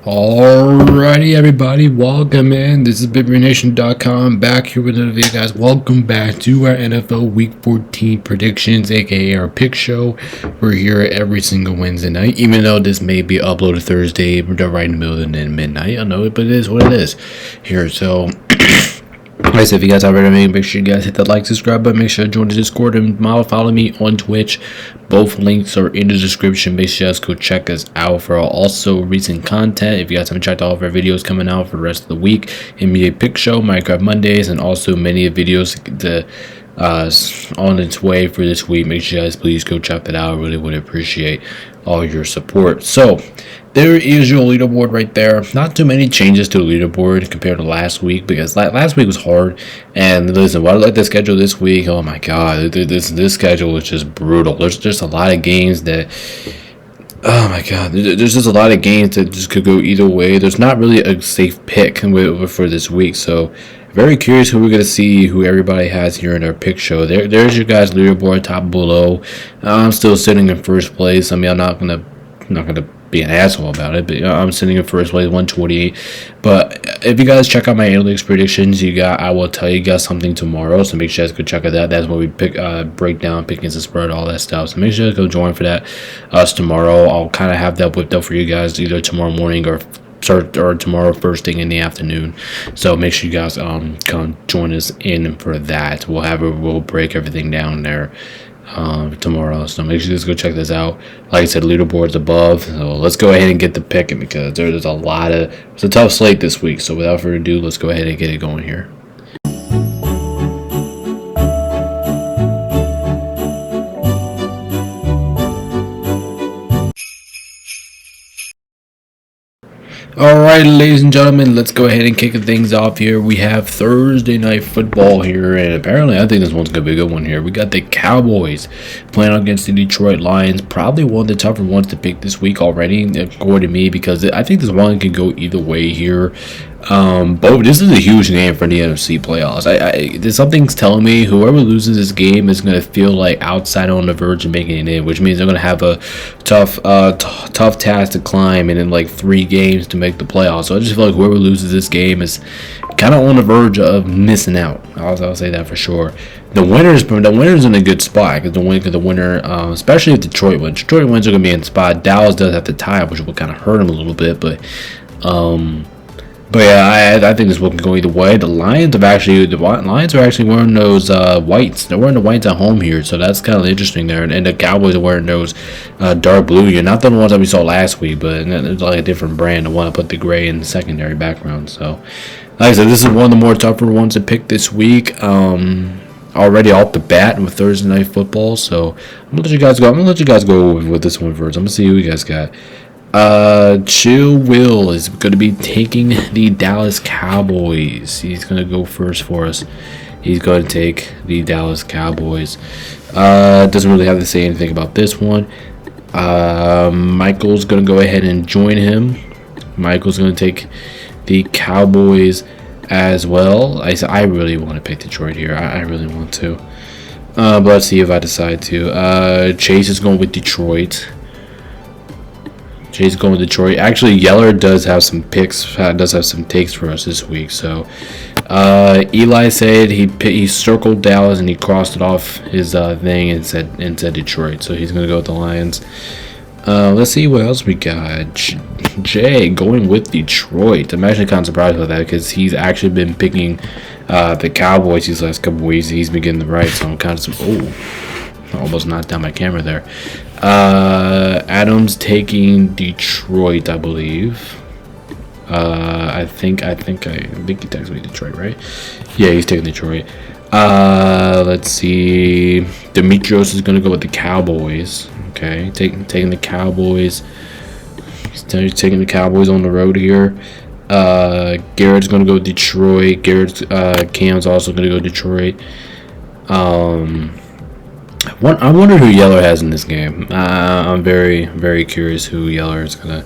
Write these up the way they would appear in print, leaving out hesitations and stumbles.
Alrighty, everybody, welcome in. This is BigBreakNation.com back here with another video, guys. Welcome back to our NFL Week 14 predictions, aka our pick show. We're here every single Wednesday night, even though this may be uploaded Thursday, right in the middle of the midnight. I know it, but it is what it is here. So, like I said, if you guys already make sure you guys hit that like, subscribe button. Make sure to join the Discord and follow me on Twitch. Both links are in the description. Make sure you guys go check us out for also recent content. If you guys haven't checked all of our videos coming out for the rest of the week, NBA Pick Show, Minecraft Mondays, and also many videos on its way for this week. Make sure you guys please go check that out. I really would appreciate all your support. So there is your leaderboard right there. Not too many changes to the leaderboard compared to last week, because last week was hard. And listen, what I like the schedule this week, oh my god, this schedule is just brutal. There's just a lot of games that, oh my god, there's just a lot of games that just could go either way. There's not really a safe pick for this week, so very curious who we're gonna see, who everybody has here in our pick show. There's your guys' leaderboard, top and below. I'm still sitting in first place. I mean, I'm not gonna be an asshole about it, but I'm sitting in first place, 128. But if you guys check out my analytics predictions, I will tell you guys something tomorrow, so make sure you guys go check out that. That's when we break down pickings and spread, all that stuff. So make sure you go join for that us tomorrow. I'll kind of have that whipped up for you guys either tomorrow morning or tomorrow first thing in the afternoon. So make sure you guys come join us in for that. We'll break everything down there tomorrow, so make sure you just go check this out. Like I said, leaderboards above, so let's go ahead and get the picking, because it's a tough slate this week. So without further ado, let's go ahead and get it going here. Alright, ladies and gentlemen, let's go ahead and kick things off here. We have Thursday Night Football here, and apparently I think this one's going to be a good one here. We got the Cowboys playing against the Detroit Lions. Probably one of the tougher ones to pick this week already, according to me, because I think this one can go either way here. But this is a huge game for the NFC playoffs. There's something's telling me whoever loses this game is going to feel like outside on the verge of making it in, which means they're going to have a tough task to climb, and in like 3 games to make the playoffs. So I just feel like whoever loses this game is kind of on the verge of missing out. I'll say that for sure. The winner's in a good spot, because the winner, especially if Detroit wins. Detroit wins are going to be in spot. Dallas does have to tie, which will kind of hurt them a little bit, but yeah, I think this one can go either way. The Lions are actually wearing those whites. They're wearing the whites at home here, so that's kind of interesting there. And the Cowboys are wearing those dark blue. You're not the ones that we saw last week, but it's like a different brand. The one that put the gray in the secondary background. So, like I said, this is one of the more tougher ones to pick this week. Already off the bat with Thursday Night Football. So I'm gonna let you guys go. I'm gonna let you guys go with this one first. I'm gonna see who you guys got. Chill Will is going to be taking the Dallas Cowboys. He's going to go first for us. He's going to take the Dallas Cowboys. Doesn't really have to say anything about this one. Michael's going to go ahead and join him. Michael's going to take the Cowboys as well. I really want to pick Detroit here. I really want to. But let's see if I decide to. Chase is going with Detroit. Jay's going with Detroit. Actually, Yeller does have some picks, does have some takes for us this week. So, Eli said he circled Dallas and he crossed it off his thing and said Detroit. So he's gonna go with the Lions. Let's see what else we got. Jay going with Detroit. I'm actually kind of surprised about that, because he's actually been picking the Cowboys these last couple weeks. He's been getting the right, so I'm kind of almost knocked down my camera there. Adams taking Detroit, I believe. I think he texted me Detroit, right? Yeah, he's taking Detroit. Let's see. Demetrios is gonna go with the Cowboys. Okay, taking the Cowboys. He's taking the Cowboys on the road here. Garrett's gonna go Detroit. Cam's also gonna go Detroit. I wonder who Yeller has in this game. I'm very, very curious who Yeller is gonna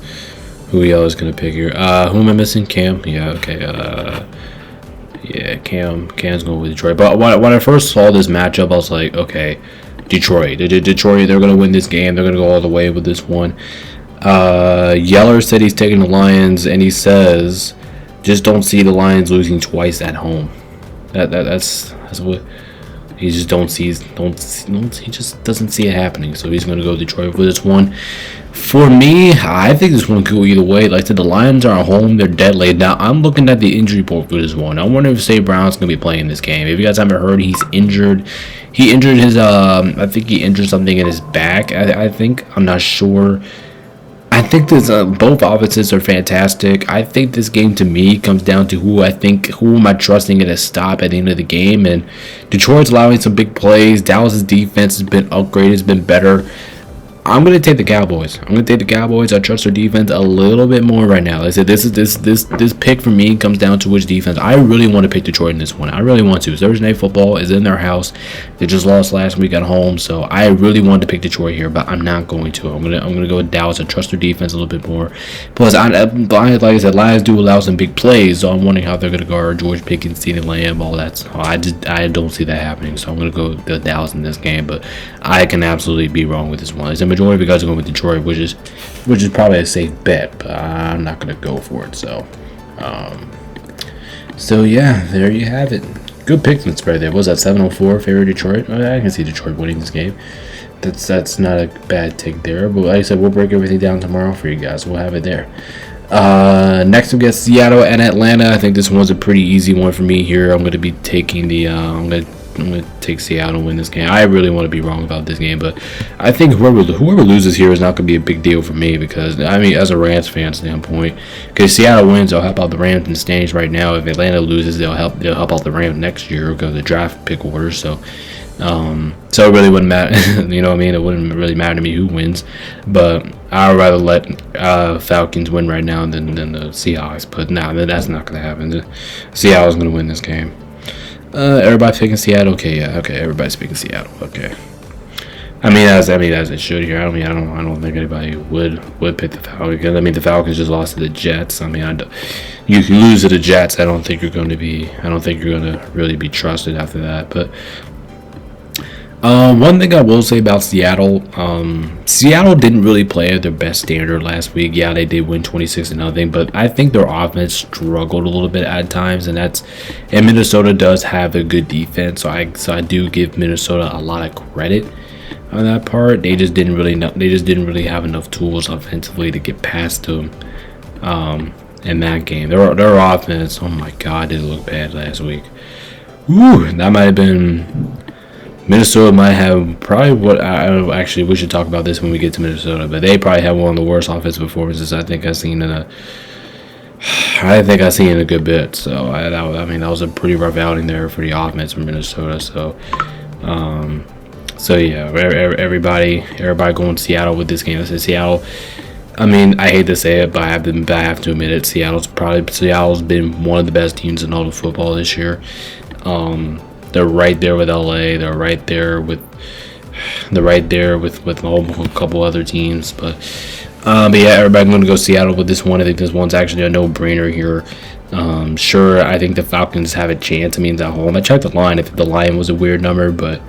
pick here. Who am I missing? Cam. Yeah. Okay. Yeah. Cam's going with Detroit. But when I first saw this matchup, I was like, okay, Detroit. Detroit. They're gonna win this game. They're gonna go all the way with this one. Yeller said he's taking the Lions, and he says, just don't see the Lions losing twice at home. That's what he just he just doesn't see it happening. So he's going to go Detroit for this one. For me, I think this one could go either way. Like I said, the Lions are at home; they're dead laid. Now I'm looking at the injury report for this one. I wonder if St. Brown's going to be playing this game. If you guys haven't heard, he's injured. He injured his I think he injured something in his back. I think I'm not sure. I think this both offenses are fantastic. I think this game to me comes down to who am I trusting in a stop at the end of the game. And Detroit's allowing some big plays. Dallas's defense has been upgraded, has been better. I'm gonna take the Cowboys. I trust their defense a little bit more right now. Like I said, this pick for me comes down to which defense. I really want to pick Detroit in this one. I really want to. Thursday Night Football is in their house. They just lost last week at home, so I really wanted to pick Detroit here, but I'm not going to. I'm gonna go with Dallas. I trust their defense a little bit more. Plus, like I said, Lions do allow some big plays, so I'm wondering how they're gonna guard George Pickens, CeeDee Lamb, all that. So I don't see that happening. So I'm gonna go with Dallas in this game, but I can absolutely be wrong with this one. It's a majority of you guys are going with Detroit, which is probably a safe bet, but I'm not going to go for it. So yeah, there you have it. Good pick and spread there. What was that 704 favorite Detroit? I can see Detroit winning this game. That's not a bad take there. But like I said, we'll break everything down tomorrow for you guys. We'll have it there. Next we get Seattle and Atlanta. I think this one's a pretty easy one for me here. I'm going to be taking the I'm going to take Seattle and win this game. I really want to be wrong about this game, but I think whoever loses here is not going to be a big deal for me because, I mean, as a Rams fan standpoint, because Seattle wins, they'll help out the Rams in the standings right now. If Atlanta loses, they'll help out the Rams next year because of the draft pick order. So it really wouldn't matter. You know what I mean? It wouldn't really matter to me who wins, but I'd rather let Falcons win right now than the Seahawks. But that's not going to happen. The Seattle's going to win this game. Everybody's picking Seattle. Okay, yeah. Okay, everybody's picking Seattle. Okay. I mean, as it should here. I don't think anybody would pick the Falcons. I mean, the Falcons just lost to the Jets. I mean, you can lose to the Jets. I don't think you're going to really be trusted after that. But one thing I will say about Seattle, Seattle didn't really play at their best standard last week. Yeah, they did win 26-0, but I think their offense struggled a little bit at times, and Minnesota does have a good defense, so I do give Minnesota a lot of credit on that part. They just didn't really have enough tools offensively to get past them in that game. Their offense, oh my God, did it look bad last week. Ooh, that might have been. Minnesota might have probably we should talk about this when we get to Minnesota, but they probably have one of the worst offensive performances I think I've seen in a good bit. So that was a pretty rough outing there for the offense from Minnesota. So yeah, everybody going to Seattle with this game. I said Seattle. I mean, I hate to say it, but I have to admit it. Seattle's been one of the best teams in all of football this year. They're right there with LA. They're right there with a couple other teams. But yeah, everybody's going to go Seattle with this one. I think this one's actually a no-brainer here. Sure, I think the Falcons have a chance. I mean, at home. I checked the line. I think the line was a weird number, but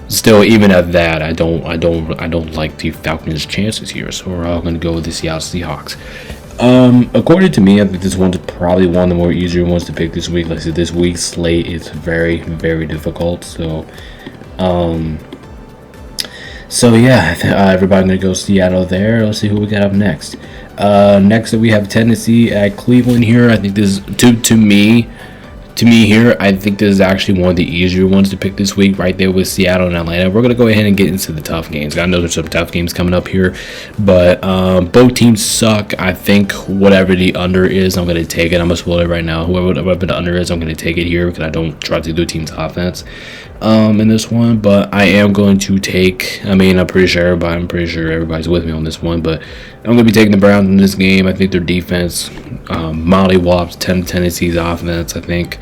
still, even at that, I don't like the Falcons' chances here. So we're all going to go with the Seattle Seahawks. According to me, I think this one's probably one of the more easier ones to pick this week. Like I said, this week's slate is very, very difficult. So yeah, everybody's gonna go Seattle there. Let's see who we got up next. Next we have Tennessee at Cleveland here. I think this to me here, I think this is actually one of the easier ones to pick this week, right there with Seattle and Atlanta. We're going to go ahead and get into the tough games. I know there's some tough games coming up here, but both teams suck. I think whatever the under is, I'm going to take it. I'm going to spoil it right now. Whoever the under is, I'm going to take it here because I don't try to do team's offense in this one, but I am going to take, I'm pretty sure everybody's with me on this one, but I'm going to be taking the Browns in this game. I think their defense mollywops Tennessee's offense. I think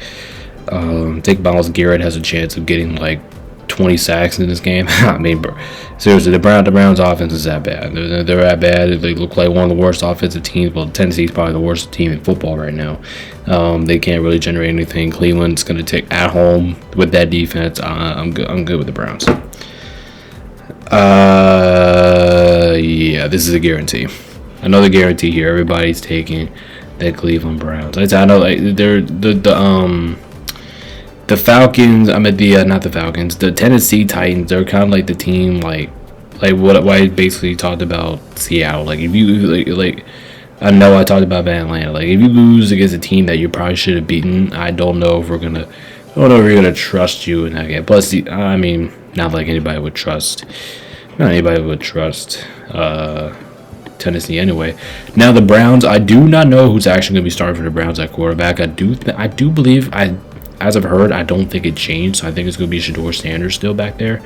Myles Garrett has a chance of getting like 20 sacks in this game. Seriously, the Browns offense is that bad. They're that bad. They look like one of the worst offensive teams. Well, Tennessee's probably the worst team in football right now. They can't really generate anything. Cleveland's going to take at home with that defense. I'm good with the Browns. Yeah, this is a guarantee. another guarantee here. Everybody's taking the Cleveland Browns. I know like they're the Falcons. I mean the not the Falcons. The Tennessee Titans. They're kind of like the team like what I basically talked about Seattle. Like if you like I know I talked about Atlanta. Like if you lose against a team that you probably should have beaten, I don't know if we're gonna. I don't know if we're gonna trust you in that game. Plus, I mean, not like anybody would trust. Not anybody would trust Tennessee anyway. Now the Browns, I do not know who's actually going to be starting for the Browns at quarterback. I do believe as I've heard, I don't think it changed. So I think it's going to be Shedeur Sanders still back there.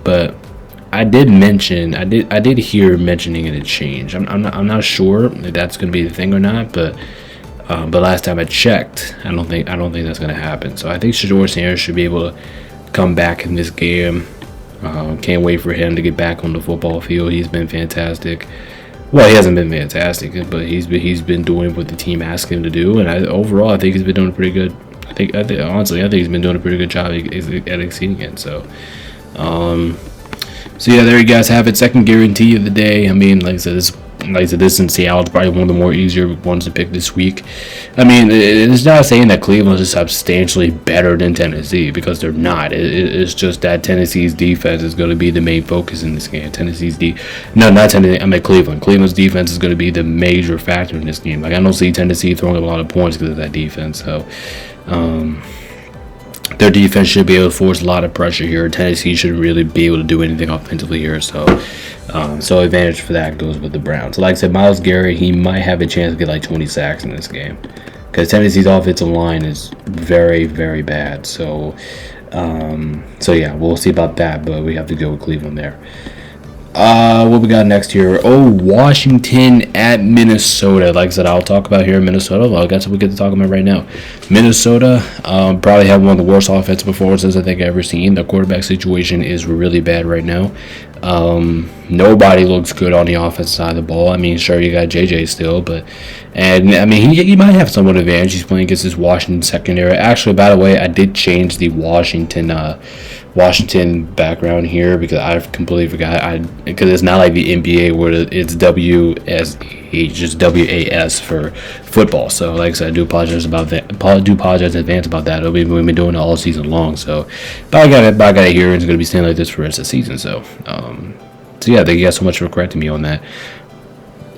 But I did hear mentioning it changed. I'm not sure if that's going to be the thing or not. But last time I checked, I don't think that's going to happen. So I think Shedeur Sanders should be able to come back in this game. Can't wait for him to get back on the football field. He's been fantastic. Well, he hasn't been fantastic, but he's been doing what the team asked him to do, and overall, I think he's been doing pretty good. Honestly, I think he's been doing a pretty good job at exceeding it. So yeah, there you guys have it. Second guarantee of the day. I mean, like I said, this in Seattle is probably one of the more easier ones to pick this week. I mean, it's not saying that Cleveland is substantially better than Tennessee, because they're not. It's just that Tennessee's defense is going to be the main focus in this game. Not Tennessee. I mean Cleveland. Cleveland's defense is going to be the major factor in this game. Like I don't see Tennessee throwing up a lot of points because of that defense. So, their defense should be able to force a lot of pressure here. Tennessee shouldn't really be able to do anything offensively here. So advantage for that goes with the Browns. So like I said, Myles Garrett, he might have a chance to get like 20 sacks in this game, because Tennessee's offensive line is very, very bad. So yeah, we'll see about that, but we have to go with Cleveland there. What we got next here? Oh, Washington at Minnesota. Like I said, I'll talk about here in Minnesota. Well, I guess we get to talk about right now. Minnesota probably have one of the worst offensive performances I think I've ever seen. The quarterback situation is really bad right now. Nobody looks good on the offensive side of the ball. I mean, sure, you got JJ still, and I mean, he might have somewhat advantage. He's playing against his Washington secondary. Actually, by the way, I did change the Washington background here because I completely forgot. Because it's not like the NBA where it's WSH, just WAS for football. So, like I said, I do apologize about that. Do apologize in advance about that. We've been doing it all season long. So, but I got it here. It's going to be staying like this for the rest of the season. So yeah, thank you guys so much for correcting me on that.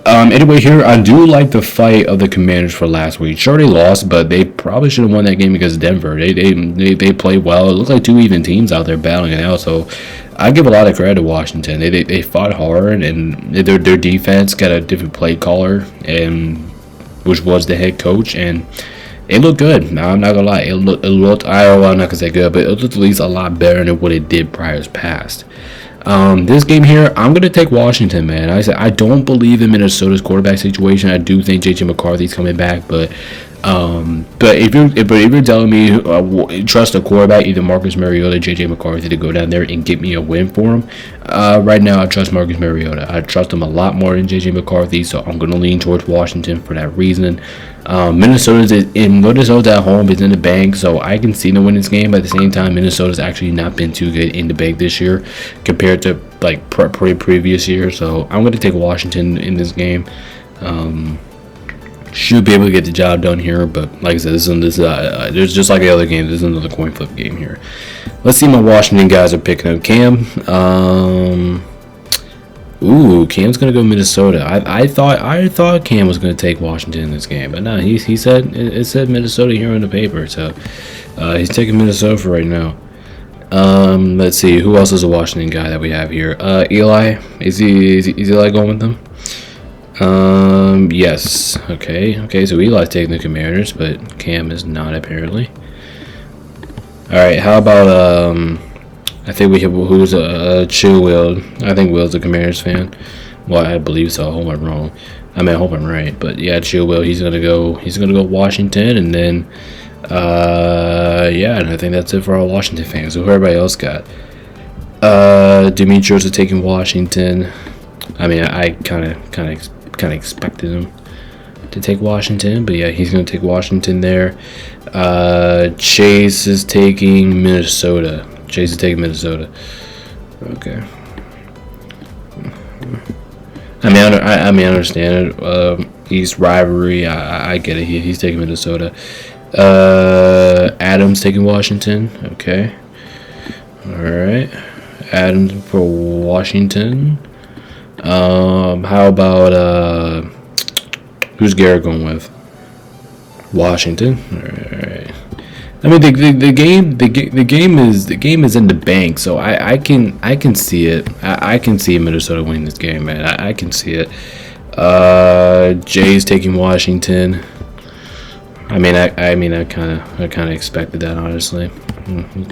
Anyway, here I do like the fight of the Commanders for last week. Sure, they lost, but they probably should have won that game against Denver. They played well. It looked like two even teams out there battling it out. So I give a lot of credit to Washington. They fought hard, and their defense got a different play caller, and which was the head coach, and it looked good. Now, I'm not gonna lie, it looked. I'm not gonna say good, but it looked at least a lot better than what it did prior past. This game here, I'm gonna take Washington, man. I don't believe in Minnesota's quarterback situation. I do think JJ McCarthy's coming back, but if you're telling me trust a quarterback, either Marcus Mariota or JJ McCarthy, to go down there and get me a win for him, right now I trust Marcus Mariota. I trust him a lot more than JJ McCarthy, so I'm gonna lean towards Washington for that reason. Minnesota's at home, is in the bank, so I can see them win this game. But at the same time, Minnesota's actually not been too good in the bank this year compared to like previous year. So I'm going to take Washington in this game. Should be able to get the job done here, but like I said, there's just like the other game. This is another coin flip game here. Let's see, my Washington guys are picking up Cam. Cam's gonna go Minnesota. I thought Cam was gonna take Washington in this game, but no, he said it said Minnesota here on the paper, so he's taking Minnesota for right now. Let's see, who else is a Washington guy that we have here? Eli. Is Eli going with them? Yes. Okay. So Eli's taking the Commanders, but Cam is not apparently. All right. How about I think we have who's Chill Will. I think Will's a Commanders fan. Well, I believe so. I hope I'm wrong. I hope I'm right. But yeah, Chill Will. He's gonna go Washington, and then and I think that's it for our Washington fans. So who everybody else got? Demetrius is taking Washington. I mean, I kind of expected him to take Washington, but yeah, he's gonna take Washington there. Chase is taking Minnesota. Okay. I understand it. East rivalry. I get it. He's taking Minnesota. Adams taking Washington. Okay. All right. Adams for Washington. How about who's Garrett going with? Washington. All right. I mean the game is in the bank, so I can see it. I can see Minnesota winning this game, man. I can see it. Jay's taking Washington. I kind of expected that, honestly.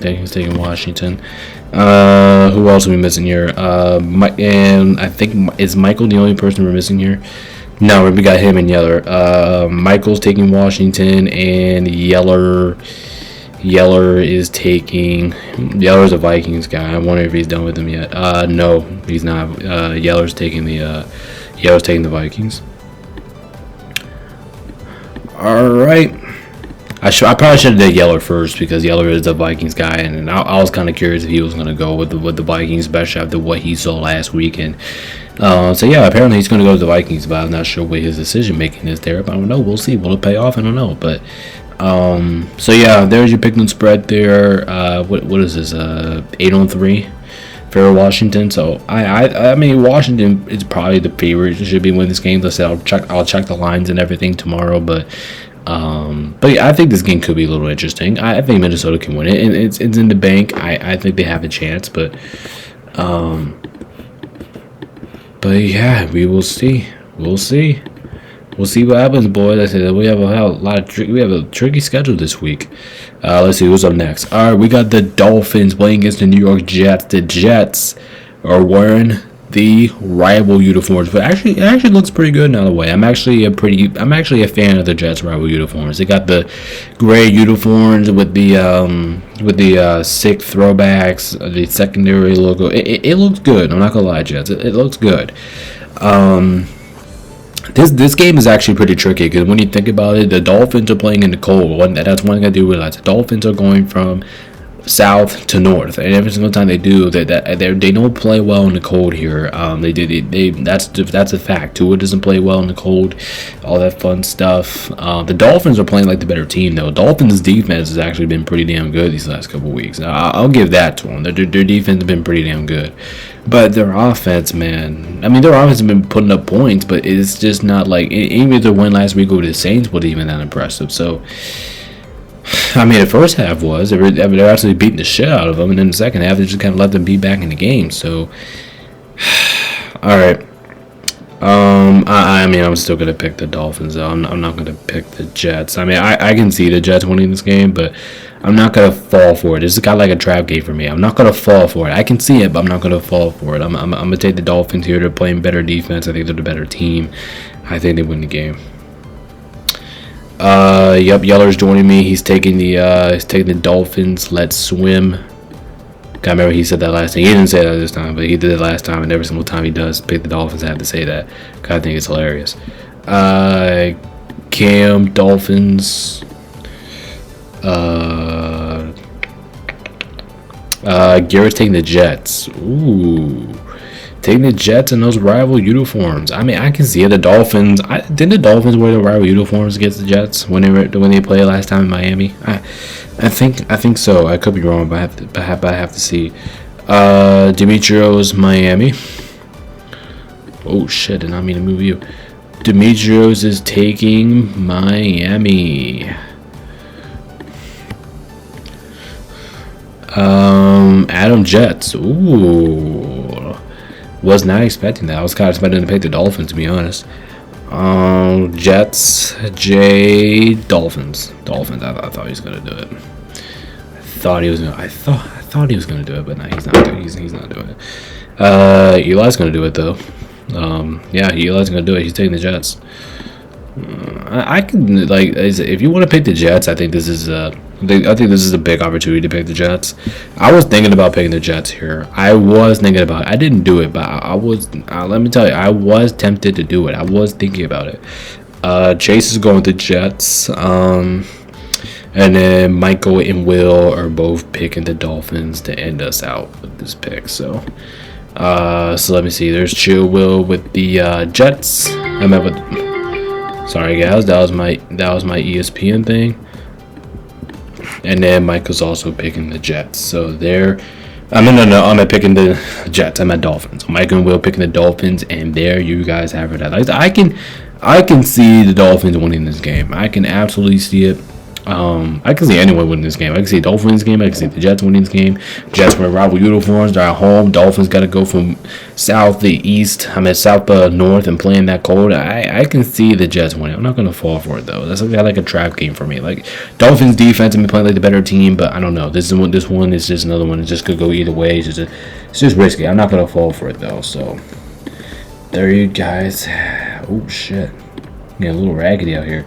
He's taking Washington. Who else are we missing here? And I think is Michael the only person we're missing here? No, we got him and Yeller. Michael's taking Washington, and Yeller is taking. Yeller's a Vikings guy. I wonder if he's done with them yet. No, he's not. Yeller's taking the Vikings. All right. I probably should have did Yeller first because Yeller is a Vikings guy, and I was kind of curious if he was going to go with the Vikings, especially after what he saw last weekend. So yeah, apparently he's going to go to the Vikings, but I'm not sure what his decision making is there. But I don't know. We'll see. Will it pay off? I don't know. But so yeah, there's your pick and spread there. What is this? 8-3 for Washington. So I mean Washington is probably the favorite. Should be winning this game. Let's say I'll check the lines and everything tomorrow, but yeah, I think this game could be a little interesting. I think Minnesota can win it, and it's in the bank. I think they have a chance, but yeah, we will see. We'll see what happens, boys. I said we have a tricky schedule this week. Let's see who's up next. All right, we got the Dolphins playing against the New York Jets. The Jets are wearing the rival uniforms, but it actually looks pretty good now. The way I'm actually a fan of the Jets rival uniforms. They got the gray uniforms with the sick throwbacks, the secondary logo. It looks good. I'm not gonna lie, Jets. It looks good. This game is actually pretty tricky because when you think about it, the Dolphins are playing in the cold. That's one thing I do realize. The Dolphins are going from south to north, and every single time they do they don't play well in the cold here. That's a fact. Tua doesn't play well in the cold, all that fun stuff. The Dolphins are playing like the better team though. Dolphins defense has actually been pretty damn good these last couple weeks. I'll give that to them. Their defense has been pretty damn good, but their offense, man. I mean, their offense has been putting up points, but it's just not like even if their win last week over the Saints wasn't even that impressive. So I mean, the first half was they're actually beating the shit out of them, and then the second half they just kind of let them be back in the game. So, all right. I mean, I'm still gonna pick the Dolphins though. I'm not gonna pick the Jets. I mean, I can see the Jets winning this game, but I'm not gonna fall for it. This is kind of like a trap game for me. I'm not gonna fall for it. I can see it, but I'm not gonna fall for it. I'm gonna take the Dolphins here. They're playing better defense. I think they're the better team. I think they win the game. Yep, Yeller's joining me. He's taking the Dolphins. Let's swim. I remember he said that last time. He didn't say that this time, but he did it last time, and every single time he does pick the Dolphins, I have to say that. I think it's hilarious. Cam, Dolphins. Garrett's taking the Jets. Ooh. Taking the Jets in those rival uniforms. I mean, I can see it. The Dolphins. Didn't the Dolphins wear the rival uniforms against the Jets when they played last time in Miami? I think so. I could be wrong, but I have to see. Demetrios, Miami. Oh shit! Did not mean to move you. Demetrios is taking Miami. Adam, Jets. Ooh. Was not expecting that. I was kind of expecting to pick the Dolphins, to be honest. Jets, Dolphins. I thought he was gonna do it. I thought he was gonna do it, but no, he's not. He's not doing it. Eli's gonna do it though. Yeah, Eli's gonna do it. He's taking the Jets. I can like if you want to pick the Jets, I think this is a big opportunity to pick the Jets. I was thinking about picking the Jets here. I didn't do it, but I was. Let me tell you, I was tempted to do it. I was thinking about it. Chase is going with the Jets. And then Michael and Will are both picking the Dolphins to end us out with this pick. So, So let me see. There's Chill Will with the Jets. I met with. Sorry guys, that was my ESPN thing. And then Michael's also picking the Jets. So there. I'm not picking the Jets. I'm at Dolphins. Mike and Will picking the Dolphins, and there you guys have it. I can see the Dolphins winning this game. I can absolutely see it. I can see anyone winning this game. I can see Dolphins game. I can see the Jets winning this game. Jets wear rival uniforms. They're at home. Dolphins got to go from south to east. South to north and playing that cold. I can see the Jets winning. I'm not gonna fall for it though. That's like a trap game for me. Like Dolphins defense have been playing like the better team, but I don't know. This one is just another one. It just could go either way. It's just risky. I'm not gonna fall for it though. So there you guys. Oh shit, getting a little raggedy out here.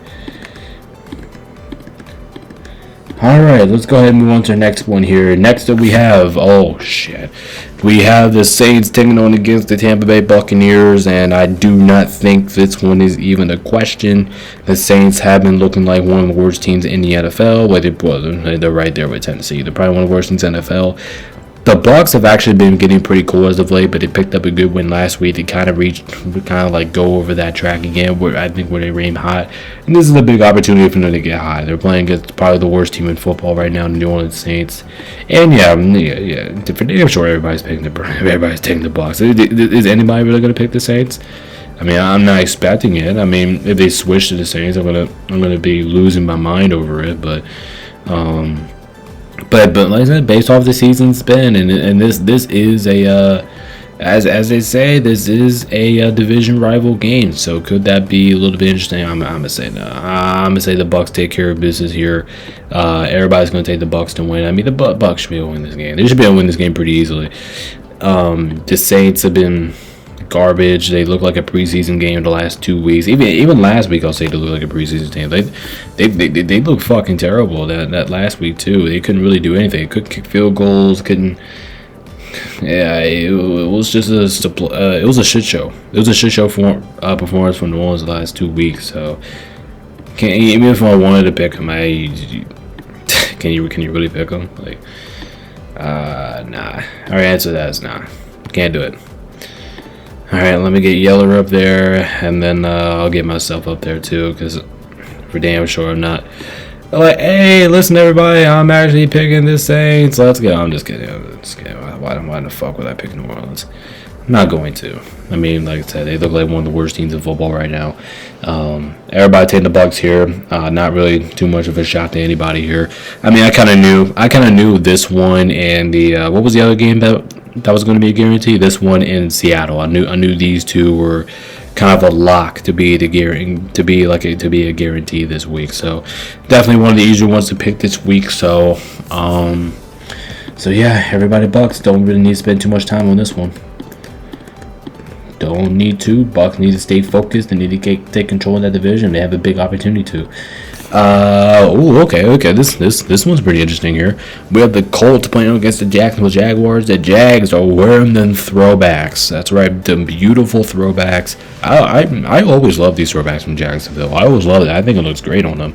Alright, let's go ahead and move on to the next one here. Next up we have, oh shit, we have the Saints taking on against the Tampa Bay Buccaneers, and I do not think this one is even a question. The Saints have been looking like one of the worst teams in the NFL. Well, they're right there with Tennessee. They're probably one of the worst teams in the NFL. The Bucs have actually been getting pretty cool as of late, but they picked up a good win last week. They kind of like go over that track again, where they aim hot, and this is a big opportunity for them to get high. They're playing against probably the worst team in football right now, the New Orleans Saints, and for damn sure everybody's taking the Bucs. Is anybody really going to pick the Saints? I mean, I'm not expecting it. I mean, if they switch to the Saints, I'm gonna be losing my mind over it, but. But like I said, based off the season's been, and this is a as they say, this is a division rival game. So could that be a little bit interesting? I'm gonna say no. I'm gonna say the Bucs take care of business here. Everybody's gonna take the Bucs to win. I mean, the Bucs should be able to win this game. They should be able to win this game pretty easily. The Saints have been garbage. They look like a preseason game the last 2 weeks. Even last week, I'll say they look like a preseason team. They look fucking terrible. That last week too. They couldn't really do anything. Couldn't kick field goals. Couldn't. Yeah, it was just it was a shit show. It was a shit show performance from New Orleans the last 2 weeks. So even if I wanted to pick them, can you really pick them? Like, nah. Our answer to that is nah. Can't do it. Alright, let me get Yeller up there, and then I'll get myself up there too, because for damn sure I'm not. Like, hey, listen everybody, I'm actually picking the Saints. Let's go. I'm just kidding. Why the fuck would I pick New Orleans? I'm not going to. I mean, like I said, they look like one of the worst teams in football right now. Everybody taking the Bucs here. Not really too much of a shock to anybody here. I mean, I kind of knew this one and the what was the other game that was going to be a guarantee? This one in Seattle. I knew these two were kind of a lock to be a guarantee this week. So definitely one of the easier ones to pick this week. So yeah, everybody Bucs. Don't really need to spend too much time on this one. Don't need to. Bucs need to stay focused. They need to take control of that division. They have a big opportunity to. Okay. This one's pretty interesting here. We have the Colts playing against the Jacksonville Jaguars. The Jags are wearing them throwbacks. That's right, the beautiful throwbacks. I always love these throwbacks from Jacksonville. I always love it. I think it looks great on them.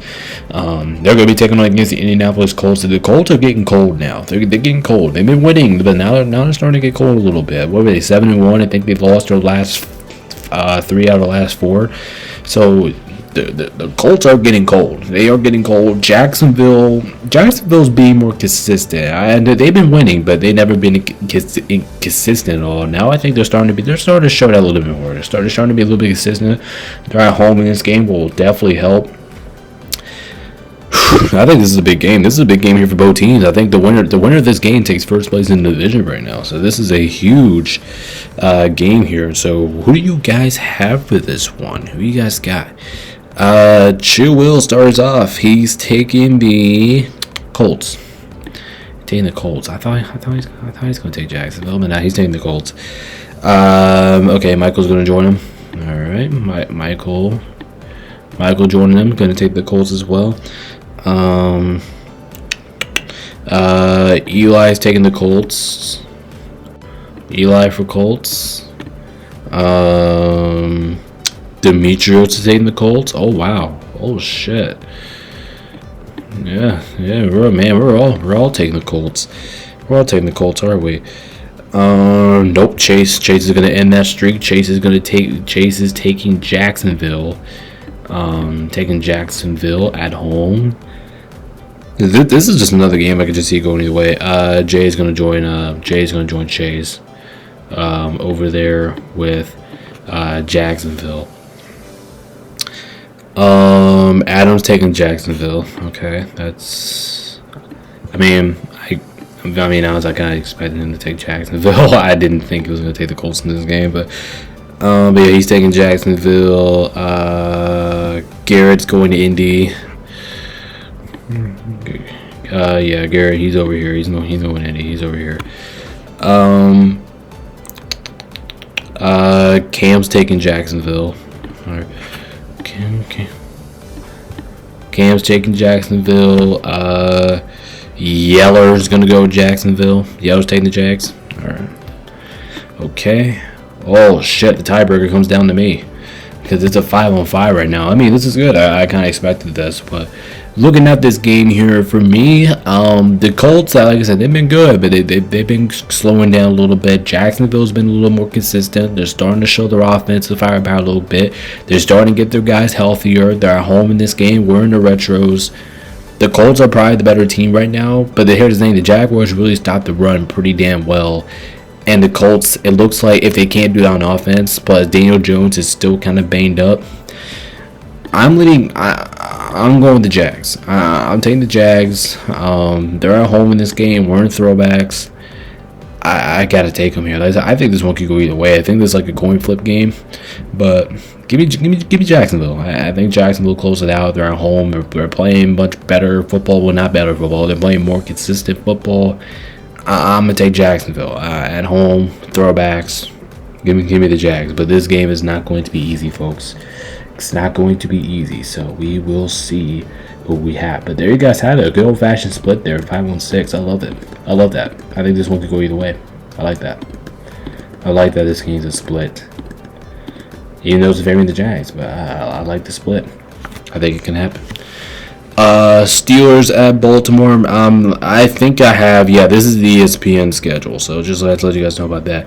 They're going to be taking on against the Indianapolis Colts. The Colts are getting cold now. They're getting cold. They've been winning, but now they're starting to get cold a little bit. What were they, 7-1? I think they've lost their last 3 out of the last 4. So the Colts are getting cold. They are getting cold. Jacksonville's being more consistent. And they've been winning, but they've never been consistent at all. Now I think they're starting to show that a little bit more. They're starting to be a little bit consistent. They're at home in this game will definitely help. I think this is a big game. This is a big game here for both teams. I think the winner of this game takes first place in the division right now. So this is a huge game here. So who do you guys have for this one? Who you guys got? Chill Will starts off. He's taking the Colts. Taking the Colts. I thought he's going to take Jacksonville, but now he's taking the Colts. Okay, Michael's going to join him. All right, Michael joining him. Going to take the Colts as well. Eli's taking the Colts. Eli for Colts. Demetrios is taking the Colts. Oh wow. Oh shit. Yeah. We're all taking the Colts. We're all taking the Colts, aren't we? Nope. Chase is gonna end that streak. Chase is taking Jacksonville. Taking Jacksonville at home. This is just another game I could just see going either way. Jay's gonna join Chase over there with Jacksonville. Adams taking Jacksonville. Okay, that's. I mean, I was kind of expecting him to take Jacksonville. I didn't think he was gonna take the Colts in this game, but yeah, he's taking Jacksonville. Garrett's going to Indy. Yeah, Garrett, he's over here. He's going to Indy. He's over here. Cam's taking Jacksonville. All right. Cam's taking Jacksonville. Yeller's gonna go Jacksonville. Yeller's taking the Jags. All right. Okay. Oh shit! The tiebreaker comes down to me because it's a 5-on-5 right now. I mean, this is good. I kind of expected this, but looking at this game here for me, the Colts, like I said, they've been good, but they've been slowing down a little bit. Jacksonville's been a little more consistent. They're starting to show their offensive firepower a little bit. They're starting to get their guys healthier. They're at home in this game. We're in the retros. The Colts are probably the better team right now, but here's the thing: the Jaguars really stopped the run pretty damn well. And the Colts, it looks like if they can't do that on offense, plus Daniel Jones is still kind of banged up, I'm going with the Jags. I'm taking the Jags. They're at home in this game. We're in throwbacks. I gotta take them here. I think this one could go either way. I think this is like a coin flip game, but give me Jacksonville. I think Jacksonville will close it out. They're at home. They're playing much better football. Well, not better football. They're playing more consistent football. I'm gonna take Jacksonville at home. Throwbacks. Give me the Jags. But this game is not going to be easy, folks. It's not going to be easy. So we will see what we have. But there you guys had it. A good old-fashioned split there. 5-1-6. I love it. I love that. I think this one could go either way. I like that. I like that this game's a split. Even though it's favoring the Jags, but I like the split. I think it can happen. Steelers at Baltimore. I think I have. Yeah, this is the ESPN schedule, so just let's let you guys know about that.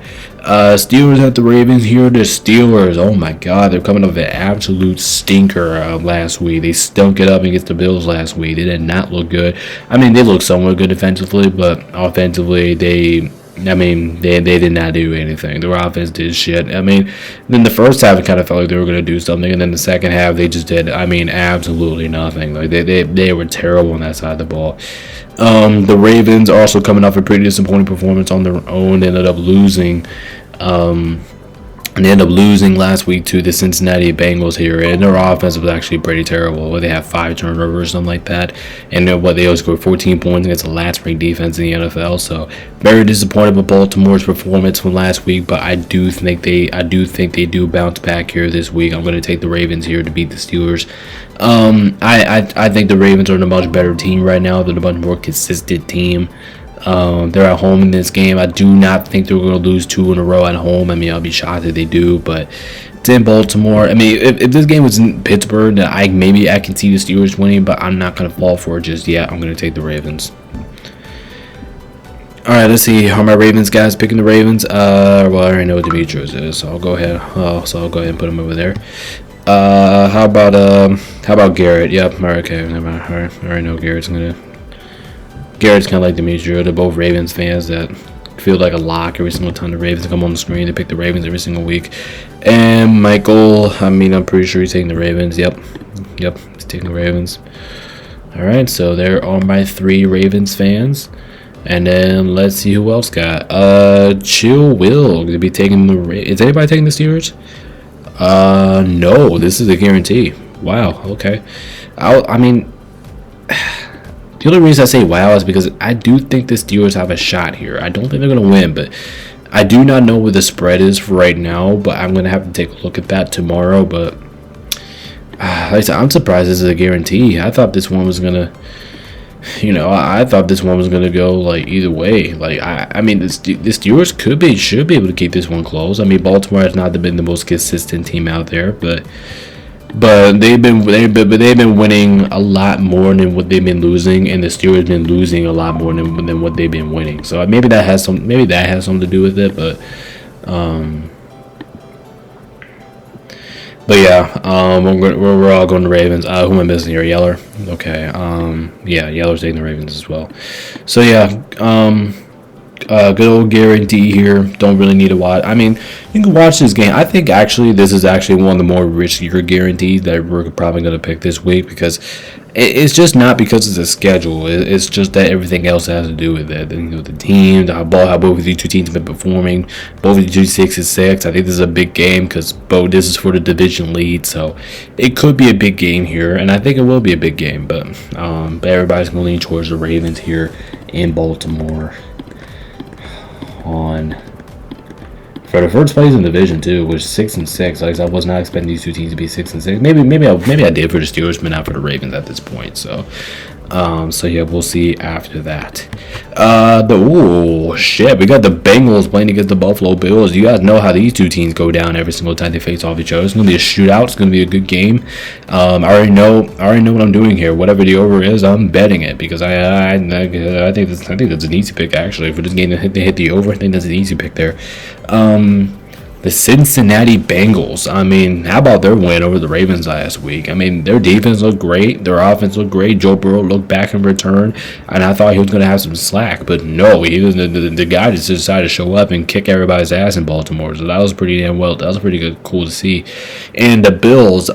Steelers at the Ravens. Here, the Steelers. Oh my God, they're coming off an absolute stinker last week. They stunk it up against the Bills last week. They did not look good. I mean, they looked somewhat good defensively, but offensively, they did not do anything. Their offense did shit. I mean, then the first half it kind of felt like they were going to do something, and then the second half they just did, absolutely nothing. Like they were terrible on that side of the ball. The Ravens are also coming off a pretty disappointing performance on their own. They ended up losing. And they ended up losing last week to the Cincinnati Bengals here, and their offense was actually pretty terrible. They have 5 turnovers, something like that, and they only scored 14 points against the last-ranked defense in the NFL. So very disappointed with Baltimore's performance from last week, but I do think they do bounce back here this week. I'm going to take the Ravens here to beat the Steelers. I think the Ravens are a much better team right now. They're a much more consistent team. They're at home in this game. I do not think they're going to lose 2 in a row at home. I mean, I'll be shocked if they do, but it's in Baltimore. I mean, if this game was in Pittsburgh, then I can see the Steelers winning, but I'm not going to fall for it just yet. I'm going to take the Ravens. All right, let's see how my Ravens guys picking the Ravens. Well, I already know what Demetrius is, so I'll go ahead. I'll go ahead and put him over there. How about Garrett? Yep. All right, okay. All right, I already know Garrett's kind of like Demetrio. They're both Ravens fans that feel like a lock every single time the Ravens come on the screen. They pick the Ravens every single week. And Michael, I'm pretty sure he's taking the Ravens. Yep, he's taking the Ravens. All right, so there are my 3 Ravens fans. And then let's see who else got. Chill Will to be taking the. Is anybody taking the Steelers? No, this is a guarantee. Wow. Okay. The only reason I say wow is because I do think the Steelers have a shot here. I don't think they're going to win, but I do not know what the spread is for right now, but I'm going to have to take a look at that tomorrow. But like I said, I'm surprised this is a guarantee. I thought this one was going to, I thought this one was going to go like either way. Like, the Steelers should be able to keep this one close. I mean, Baltimore has not been the most consistent team out there, but But they've been winning a lot more than what they've been losing, and the Steelers been losing a lot more than what they've been winning. So maybe that has something to do with it. But yeah, we're all going to Ravens. Who am I missing here? Yeller. Okay. Yeah, Yeller's taking the Ravens as well. So yeah, good old guarantee here. Don't really need to watch. I mean, you can watch this game. I think actually this is actually one of the more riskier guarantees that we're probably going to pick this week, because it's just not because of the schedule. It's just that everything else has to do with it. The team, how both of these two teams have been performing. Both of these 6-6. I think this is a big game because this is for the division lead, so it could be a big game here, and I think it will be a big game. But everybody's going to lean towards the Ravens here in Baltimore for the first place in the division too, which is 6-6. Like I was not expecting these two teams to be 6-6. Maybe I did for the Steelers, but not for the Ravens at this point. So yeah, we'll see after that. We got the Bengals playing against the Buffalo Bills. You guys know how these two teams go down every single time they face off each other. It's gonna be a shootout. It's gonna be a good game. I already know what I'm doing here. Whatever the over is, I'm betting it, because I think that's an easy pick actually for this game. They hit the over. I think that's an easy pick there. The Cincinnati Bengals. I mean, how about their win over the Ravens last week? I mean, their defense looked great. Their offense looked great. Joe Burrow looked back in return, and I thought he was going to have some slack. But no, the guy just decided to show up and kick everybody's ass in Baltimore. So that was pretty damn well. That was pretty good, cool to see. And the Bills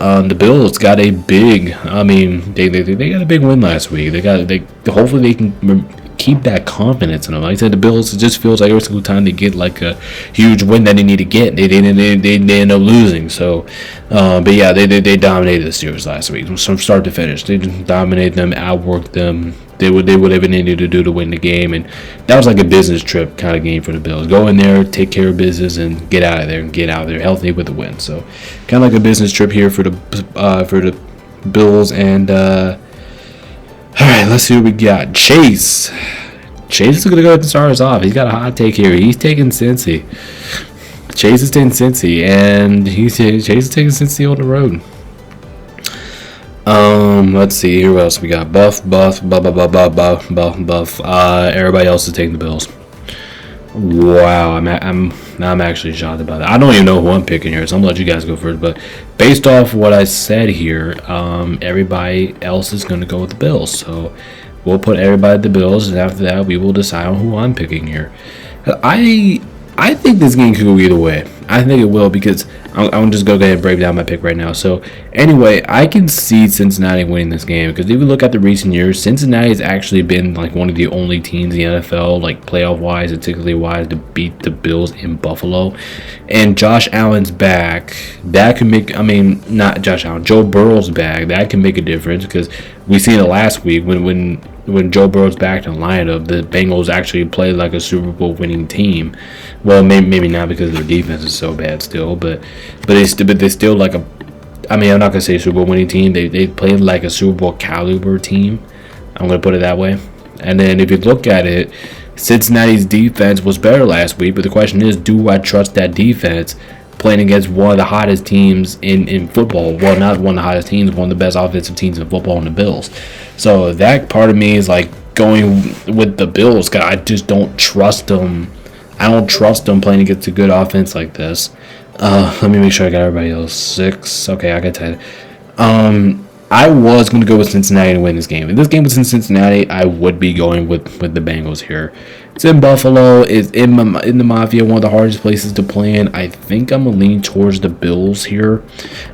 got a big. I mean, they got a big win last week. Hopefully they can keep that confidence in them. Like I said, the Bills, it just feels like every single time they get like a huge win that they need to get, they end up losing. So, but yeah, they dominated the Steelers last week from start to finish. They just dominated them, outworked them. They would whatever they needed to do to win the game, and that was like a business trip kind of game for the Bills. Go in there, take care of business, and get out of there healthy with the win. So, kind of like a business trip here for the Bills. And all right, let's see what we got. Chase is going to go ahead and start us off. He's got a hot take here. He's taking Cincy. Chase is taking Cincy, and Chase is taking Cincy on the road. Let's see here. What else we got? Buff. Everybody else is taking the Bills. Wow, I'm actually shocked about that. I don't even know who I'm picking here, so I'm gonna let you guys go first. But based off what I said here, everybody else is gonna go with the Bills. So we'll put everybody at the Bills, and after that, we will decide on who I'm picking here. I think this game could go either way. I think it will, because I'm just going to go ahead and break down my pick right now. So, anyway, I can see Cincinnati winning this game, because if you look at the recent years, Cincinnati has actually been like one of the only teams in the NFL, like playoff-wise, particularly wise, to beat the Bills in Buffalo. And Josh Allen's back. That can make, I mean, not Josh Allen, Joe Burrow's back. That can make a difference, because we seen it last week when Joe Burrow's back in the lineup, the Bengals actually played like a Super Bowl winning team. Well, maybe not, because their defense is so bad still, but they still like a. I mean, I'm not gonna say Super Bowl winning team. They played like a Super Bowl caliber team. I'm gonna put it that way. And then if you look at it, Cincinnati's defense was better last week. But the question is, do I trust that defense playing against one of the hottest teams in football? Well, not one of the hottest teams, one of the best offensive teams in football, in the Bills. So that part of me is like going with the Bills, because I just don't trust them. I don't trust them playing against a good offense like this. Let me make sure I got everybody else. 6. Okay, I got 10. I was going to go with Cincinnati to win this game. If this game was in Cincinnati, I would be going with the Bengals here. It's in Buffalo. It's in the Mafia, one of the hardest places to play in. I think I'm going to lean towards the Bills here.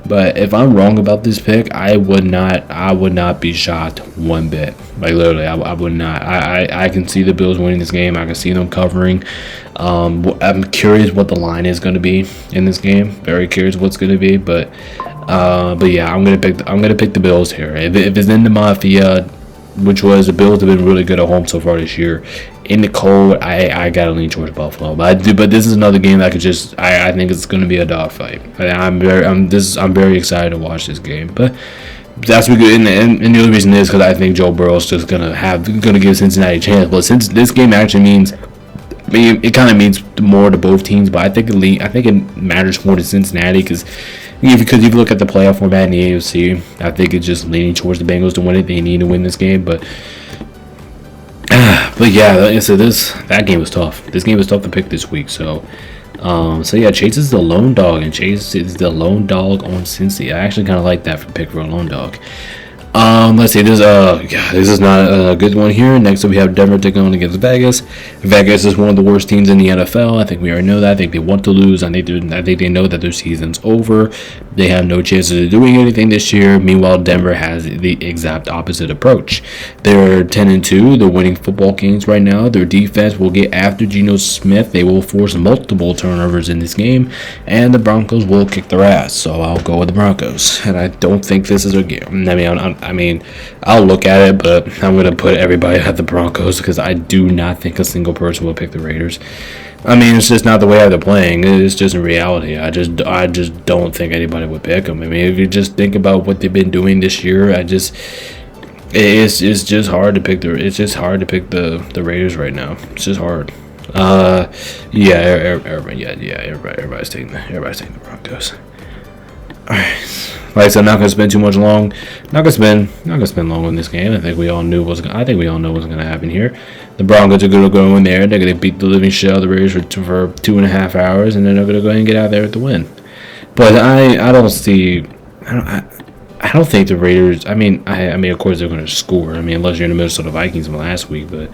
But if I'm wrong about this pick, I would not be shocked one bit. Like, literally, I would not. I can see the Bills winning this game. I can see them covering. I'm curious what the line is going to be in this game. Very curious what's going to be. But yeah, I'm gonna pick the Bills here. If it's in the Mafia, which was the Bills have been really good at home so far this year. In the cold, I gotta lean towards Buffalo. But this is another game that I think it's gonna be a dogfight. I'm very excited to watch this game. But that's what good. And the only reason is because I think Joe Burrow's just gonna give Cincinnati a chance. But since this game actually means, I mean, it kind of means more to both teams. But I think it matters more to Cincinnati, because Because if you look at the playoff format in the AFC, I think it's just leaning towards the Bengals to win it. They need to win this game, but yeah, like I said, that game was tough. This game was tough to pick this week. So yeah, Chase is the lone dog, and Chase is the lone dog on Cincy. I actually kind of like that for pick for a lone dog. Let's see. This is not a good one here. Next up, we have Denver taking on against Vegas. Vegas is one of the worst teams in the NFL. I think we already know that. I think they want to lose. I think they know that their season's over. They have no chances of doing anything this year. Meanwhile, Denver has the exact opposite approach. They're 10-2. They're winning football games right now. Their defense will get after Geno Smith. They will force multiple turnovers in this game, and the Broncos will kick their ass. So I'll go with the Broncos. And I don't think this is a game. I mean, I'll look at it, but I'm going to put everybody at the Broncos because I do not think a single person will pick the Raiders. I mean, it's just not the way they're playing. It's just in reality. I just don't think anybody would pick them. I mean, if you just think about what they've been doing this year, it's just hard to pick the Raiders right now. It's just hard. Everybody's taking the Broncos. All right. Like I said, not gonna spend too much long. Not gonna spend long on this game. I think we all know what's gonna happen here. The Broncos are gonna go in there. They're gonna beat the living shit out of the Raiders for 2.5 hours, and then they're gonna go ahead and get out there with the win. But I don't think the Raiders. I mean, of course they're gonna score. I mean, unless you're in the Minnesota Vikings from last week, but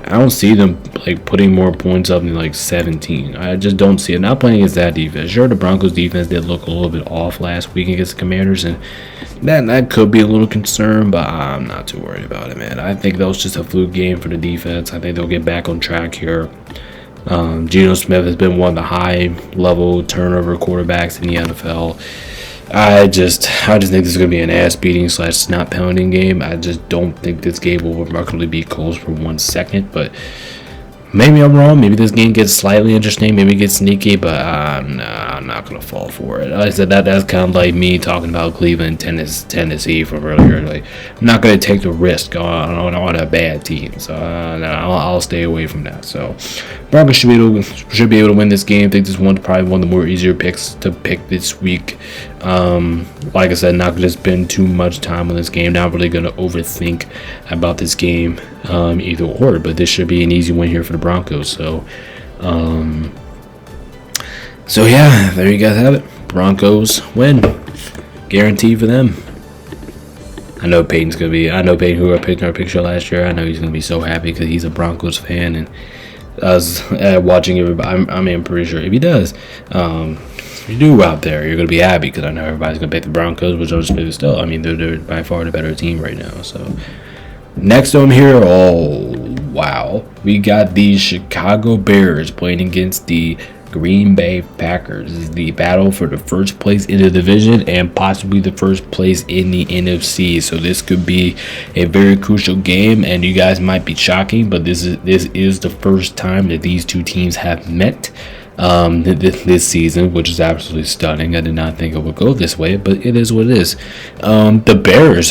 I don't see them like putting more points up than like 17. I just don't see it. Not playing against that defense. Sure, the Broncos defense did look a little bit off last week against the Commanders, and that could be a little concern, but I'm not too worried about it, man. I think that was just a fluke game for the defense. I think they'll get back on track here. Geno Smith has been one of the high-level turnover quarterbacks in the NFL. I just think this is going to be an ass beating / snot pounding game. I just don't think this game will remarkably be close for 1 second, but maybe I'm wrong. Maybe this game gets slightly interesting. Maybe it gets sneaky, but I'm not going to fall for it. Like I said, that's kind of like me talking about Cleveland, Tennessee from earlier. Like, I'm not going to take the risk on a bad team, so I'll stay away from that. So Broncos should be able to win this game. I think this one's probably one of the more easier picks to pick this week. Like I said, not going to spend too much time on this game. Not really going to overthink about this game either or. But this should be an easy win here for the Broncos. So yeah, there you guys have it. Broncos win, guaranteed for them. I know Peyton, who I picked in our picture last year. I know he's gonna be so happy because he's a Broncos fan, and I was watching everybody. I'm pretty sure if he does, if you do out there, you're gonna be happy because I know everybody's gonna pick the Broncos, which are still. I mean, they're by far the better team right now. So next on here, oh wow, we got the Chicago Bears playing against the Green Bay Packers. This is the battle for the first place in the division and possibly the first place in the NFC. So this could be a very crucial game, and you guys might be shocking, but this is the first time that these two teams have met this season, which is absolutely stunning. I did not think it would go this way, but it is what it is. The Bears.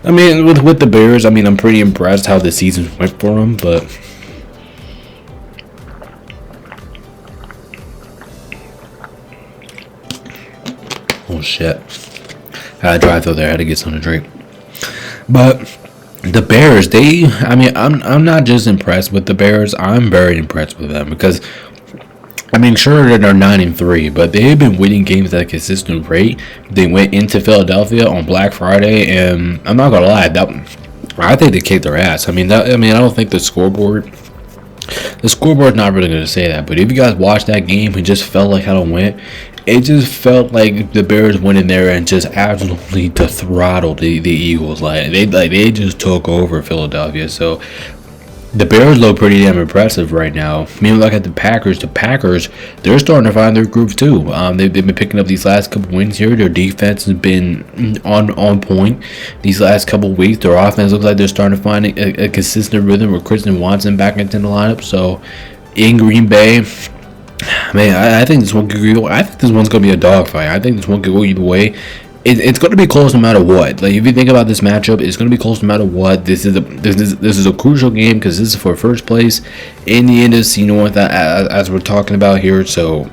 With the Bears, I'm pretty impressed how the season went for them, but oh shit. I had a drive through there. I had to get something to drink. But the Bears, I'm not just impressed with the Bears. I'm very impressed with them because, sure they're 9-3, but they've been winning games at a consistent rate. They went into Philadelphia on Black Friday, and I'm not gonna lie, I think they kicked their ass. I don't think the scoreboard's not really gonna say that, but if you guys watched that game, it just felt like how it went. It just felt like the Bears went in there and just absolutely throttled the Eagles. They just took over Philadelphia. So the Bears look pretty damn impressive right now. Look at the Packers. The Packers, they're starting to find their groove too. They've been picking up these last couple wins here. Their defense has been on point these last couple weeks. Their offense looks like they're starting to find a consistent rhythm with Christian Watson back into the lineup. So in Green Bay, I think this one could go. I think this one's gonna be a dogfight. I think this one could go either way. It's going to be close no matter what. Like, if you think about this matchup, it's going to be close no matter what. This is a crucial game because this is for first place in the NFC North, as we're talking about here. So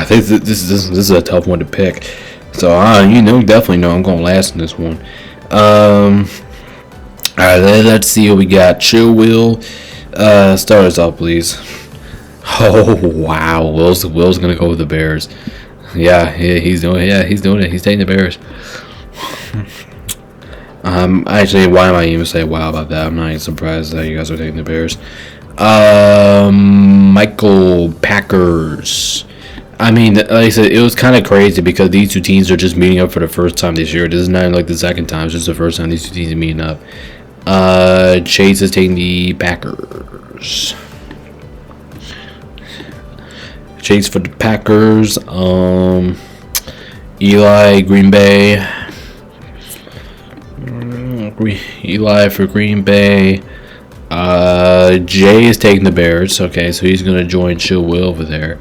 This is a tough one to pick. So definitely know I'm gonna last in this one. All right, let's see what we got. Chill Will, start us off, please. Oh wow, Will's gonna go with the Bears. Yeah, he's doing it. He's taking the Bears. Actually, why am I even saying wow about that? I'm not even surprised that you guys are taking the Bears. Michael, Packers. I mean, like I said, it was kind of crazy because these two teams are just meeting up for the first time this year. This is not like the second time; it's just the first time these two teams are meeting up. Chase is taking the Packers. Chase for the Packers. Eli, Green Bay. Eli for Green Bay. Jay is taking the Bears. Okay, so he's gonna join Chill Will over there.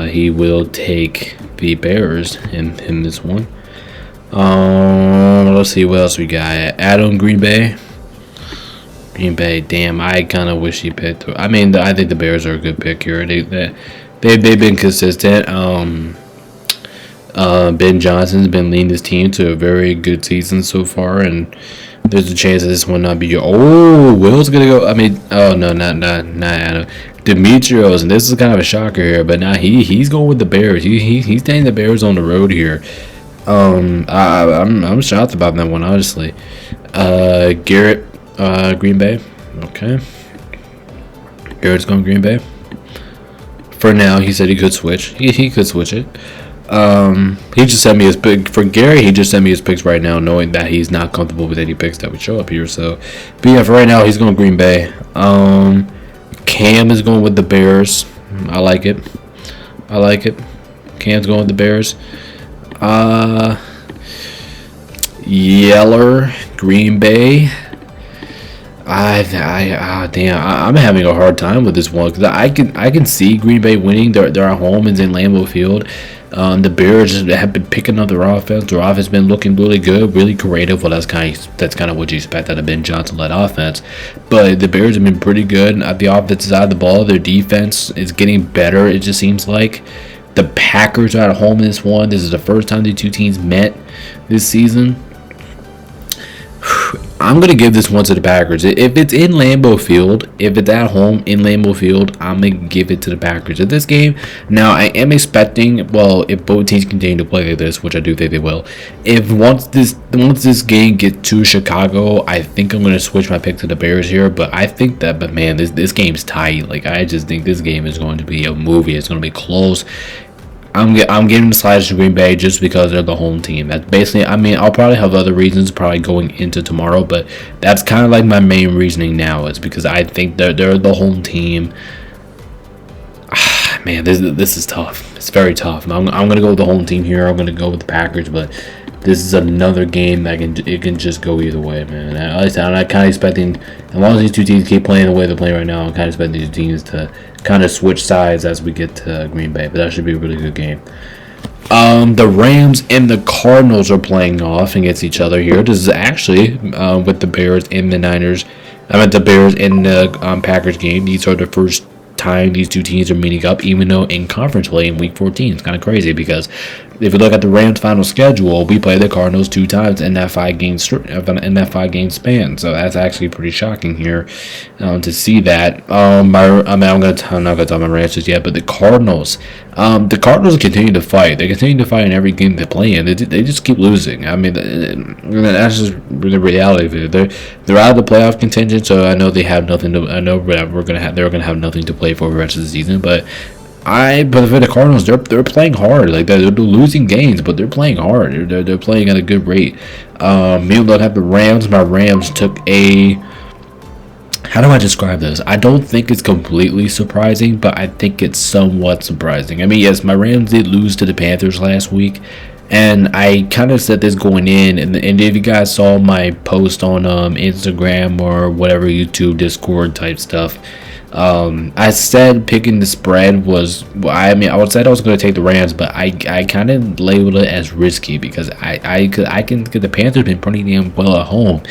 He will take the Bears in this one. Let's see what else we got. Adam, Green Bay. Green Bay. Damn, I kind of wish he picked. I mean, I think the Bears are a good pick here. They've been consistent. Ben Johnson's been leading this team to a very good season so far, and there's a chance that this one not be. Oh, Will's gonna go. I mean, oh no, not Adam. Demetrios, and this is kind of a shocker here, but now he's going with the Bears. He's taking the Bears on the road here. I'm shocked about that one, honestly. Garrett, Green Bay. Okay. Garrett's going Green Bay. For now, he said he could switch. He could switch it. He just sent me his pick for Gary. He just sent me his picks right now, knowing that he's not comfortable with any picks that would show up here. So, but yeah, for right now, he's going Green Bay. Cam is going with the Bears. I like it. Cam's going with the Bears. Yeller, Green Bay. Damn, I'm having a hard time with this one because I can see Green Bay winning. They're at home and in Lambeau Field. The Bears have been picking up their offense. Their offense has been looking really good, really creative. Well, that's kind of what you expect out of Ben Johnson-led offense. But the Bears have been pretty good at the offensive side of the ball. Their defense is getting better, it just seems like. The Packers are at home in this one. This is the first time the two teams met this season. I'm going to give this one to the Packers. If it's in Lambeau Field, if it's at home in Lambeau Field, I'm going to give it to the Packers. At this game, now I am expecting, well, if both teams continue to play like this, which I do think they will, if once this game gets to Chicago, I think I'm going to switch my pick to the Bears here, but I think that, but man, this game's tight. Like, I just think this game is going to be a movie. It's going to be close. I'm giving the sliders to Green Bay just because they're the home team. That's basically, I mean, I'll probably have other reasons probably going into tomorrow, but that's kind of like my main reasoning now is because I think they're the home team. Man, this is tough. It's very tough. I'm going to go with the home team here. I'm going to go with the Packers, but this is another game that it can just go either way, man. I'm kind of expecting, as long as these two teams keep playing the way they're playing right now, I'm kind of expecting these teams to kind of switch sides as we get to Green Bay, but that should be a really good game. The Rams and the Cardinals are playing off against each other here. This is actually with the Bears and the Niners. I meant the Bears and the Packers game. These are the first time these two teams are meeting up, even though in conference play in Week 14. It's kind of crazy because if you look at the Rams' final schedule, we play the Cardinals 2 times in that 5-game span. So that's actually pretty shocking here to see that. I'm not gonna talk my Rams just yet, but the Cardinals continue to fight. They continue to fight in every game they play in. They just keep losing. I mean, that's just the reality of it. They're out of the playoff contention, so I know they have nothing to. I know they're gonna have nothing to play for the rest of the season, but for the Cardinals, they're playing hard. Like they're losing games, but they're playing hard. They're playing at a good rate. Meanwhile, have the Rams. My Rams took a. How do I describe this? I don't think it's completely surprising, but I think it's somewhat surprising. I mean, yes, my Rams did lose to the Panthers last week, and I kind of said this going in. And if you guys saw my post on Instagram or whatever, YouTube, Discord type stuff. I said picking the spread was, I would say I was going to take the Rams, but I kind of labeled it as risky because I can get the Panthers been pretty damn well at home,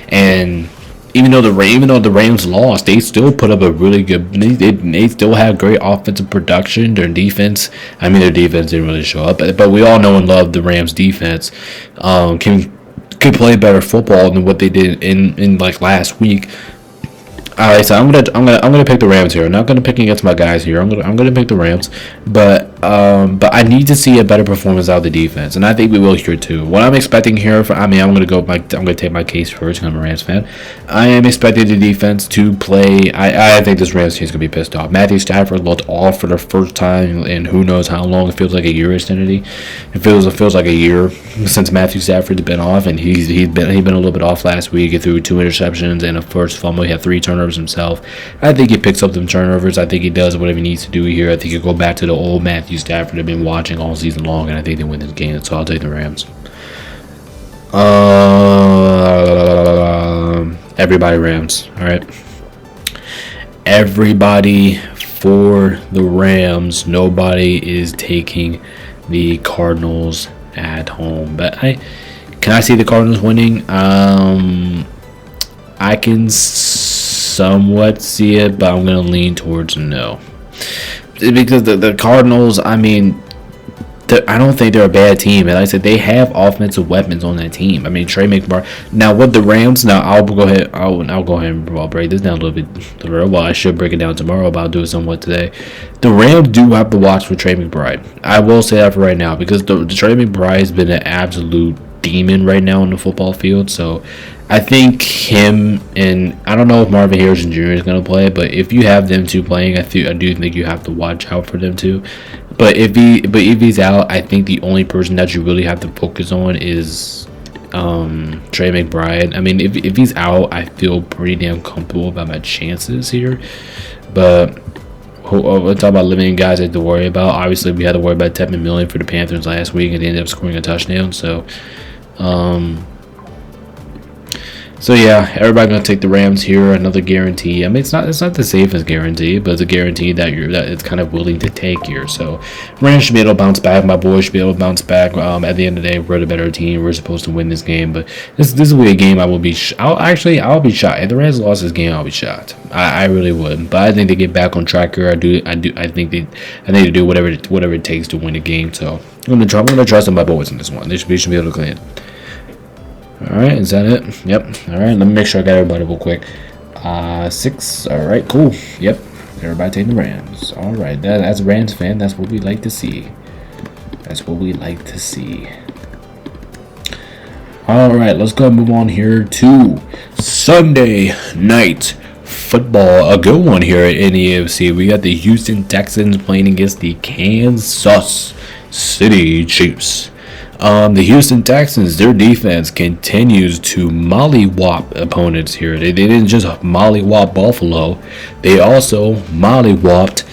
and even though the Rams lost, they still put up a really good. They still have great offensive production. Their defense, their defense didn't really show up, but we all know and love the Rams defense. Can play better football than what they did in like last week. All right, so I'm gonna pick the Rams here. I'm not gonna pick against my guys here. I'm gonna pick the Rams, but I need to see a better performance out of the defense, and I think we will here too. What I'm expecting here, I'm gonna take my case first. I'm a Rams fan. I am expecting the defense to play. I think this Rams team is gonna be pissed off. Matthew Stafford looked off for the first time in who knows how long. It feels like a year extended. It feels like a year since Matthew Stafford's been off, and he's been a little bit off last week. He threw 2 interceptions and a first fumble. He had 3 turnovers himself. I think he picks up them turnovers. I think he does whatever he needs to do here. I think he'll go back to the old Matthew Stafford I've been watching all season long, and I think they win this game. So I'll take the Rams. Everybody Rams. All right. Everybody for the Rams. Nobody is taking the Cardinals at home. But can I see the Cardinals winning? I can somewhat see it, but I'm going to lean towards no. Because the Cardinals, I don't think they're a bad team. And like I said, they have offensive weapons on that team. Trey McBride. Now, with the Rams, I'll go ahead and break this down a little bit. Well, I should break it down tomorrow, but I'll do it somewhat today. The Rams do have to watch for Trey McBride. I will say that for right now, because the Trey McBride has been an absolute demon right now on the football field. So I think him, and I don't know if Marvin Harrison Jr. is going to play, but if you have them two playing, I do think you have to watch out for them too. But if he's out, I think the only person that you really have to focus on is Trey McBride. If he's out, I feel pretty damn comfortable about my chances here. But we'll talk about limiting guys I have to worry about. Obviously, we had to worry about Tevin Millen for the Panthers last week, and they ended up scoring a touchdown. So yeah, everybody gonna take the Rams here. Another guarantee. It's not the safest guarantee, but it's a guarantee that it's kind of willing to take here. So Rams should be able to bounce back. My boys should be able to bounce back. At the end of the day, we're the better team. We're supposed to win this game, but this will be a game I will be. I'll be shocked if the Rams lost this game. I'll be shocked. I really would. But I think they get back on track here. I think they do whatever it takes to win the game. So I'm gonna trust my boys in this one. They should be able to clean it. Alright, is that it? Yep. Alright, let me make sure I got everybody real quick. 6. Alright, cool. Yep. Everybody taking the Rams. Alright, as a Rams fan, that's what we like to see. Alright, let's go and move on here to Sunday night football. A good one here in the AFC. We got the Houston Texans playing against the Kansas City Chiefs. The Houston Texans, their defense continues to mollywop opponents here. They didn't just mollywop Buffalo, they also mollywopped.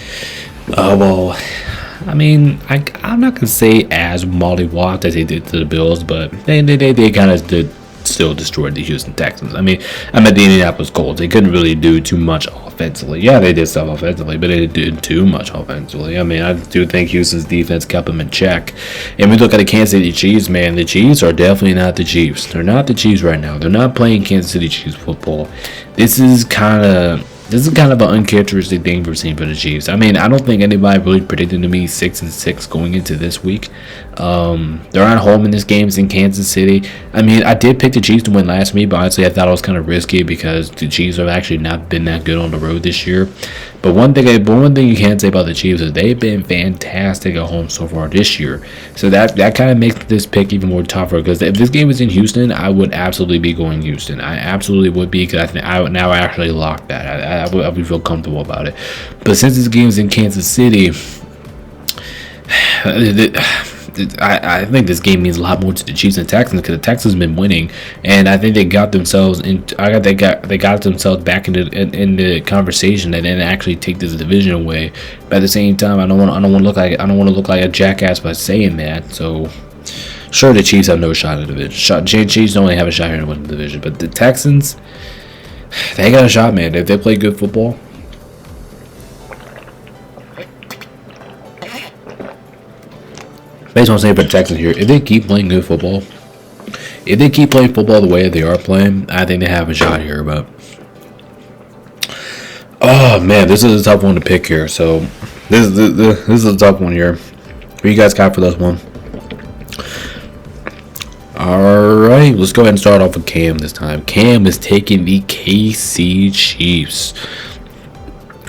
I'm not gonna say as mollywopped as they did to the Bills, but they kind of did still destroyed the Houston Texans. I'm at the Indianapolis Colts. They couldn't really do too much offensively. Yeah, they did stuff offensively, but they didn't do too much offensively. I do think Houston's defense kept them in check. And we look at the Kansas City Chiefs, man. The Chiefs are definitely not the Chiefs. They're not the Chiefs right now. They're not playing Kansas City Chiefs football. This is kind of an uncharacteristic thing we're seeing for the Chiefs. I don't think anybody really predicted to me 6-6 going into this week. They're at home in this game. It's in Kansas City. I did pick the Chiefs to win last week, but honestly, I thought it was kind of risky because the Chiefs have actually not been that good on the road this year. But one thing you can say about the Chiefs is they've been fantastic at home so far this year. So that kind of makes this pick even more tougher, because if this game was in Houston, I would absolutely be going Houston. I absolutely would be, because I would now actually lock that. I would feel comfortable about it. But since this game is in Kansas City, I think this game means a lot more to the Chiefs and Texans, because the Texans have been winning, and I think they got themselves they got themselves back in the conversation and then actually take this division away. But at the same time, I don't want to look like a jackass by saying that. So sure, the Chiefs have no shot at the division. Chiefs don't have a shot here to win the division, but the Texans, they got a shot, man. If they play good football. Based on saying for the Texans here, if they keep playing good football, the way they are playing, I think they have a shot here. But Oh man, this is a tough one to pick here. So this is a tough one here. Who you guys got for this one? Alright, let's go ahead and start off with Cam this time. Cam is taking the KC Chiefs.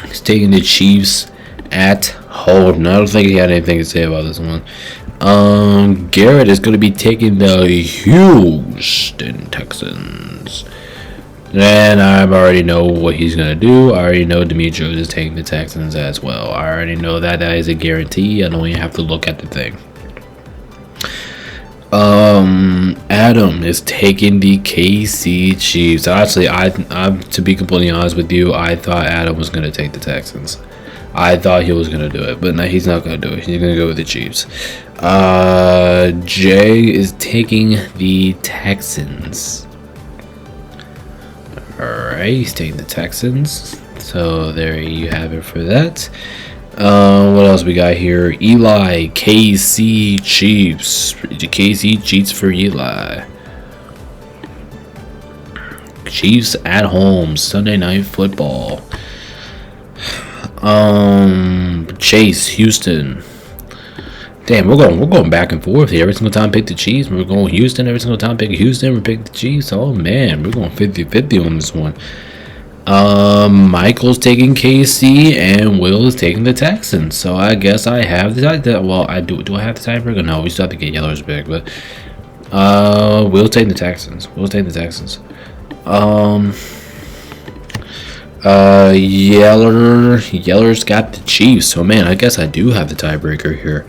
He's taking the Chiefs at home. I don't think he had anything to say about this one. Garrett is going to be taking the Houston Texans. And I already know what he's going to do. I already know Demetrius is taking the Texans as well. I already know that is a guarantee. I don't even have to look at the thing. Adam is taking the KC Chiefs. Actually, I'm to be completely honest with you, I thought Adam was going to take the Texans. I thought he was going to do it, but no, he's not going to do it. He's going to go with the Chiefs. Jay is taking the Texans. Alright, he's taking the Texans. So there you have it for that. What else we got here? Eli, KC Chiefs. KC cheats for Eli. Chiefs at home, Sunday Night Football. Chase, Houston. Damn, we're going back and forth here. Every single time pick the Chiefs. We're going Houston. Every single time pick Houston. We pick the Chiefs. Oh man, we're going 50-50 on this one. Michael's taking KC and Will is taking the Texans. So I guess I have the well, I do I have the tiebreaker? No, we still have to get Yeller's pick, but Will's taking the Texans. Yeller's got the Chiefs. So man, I guess I do have the tiebreaker here.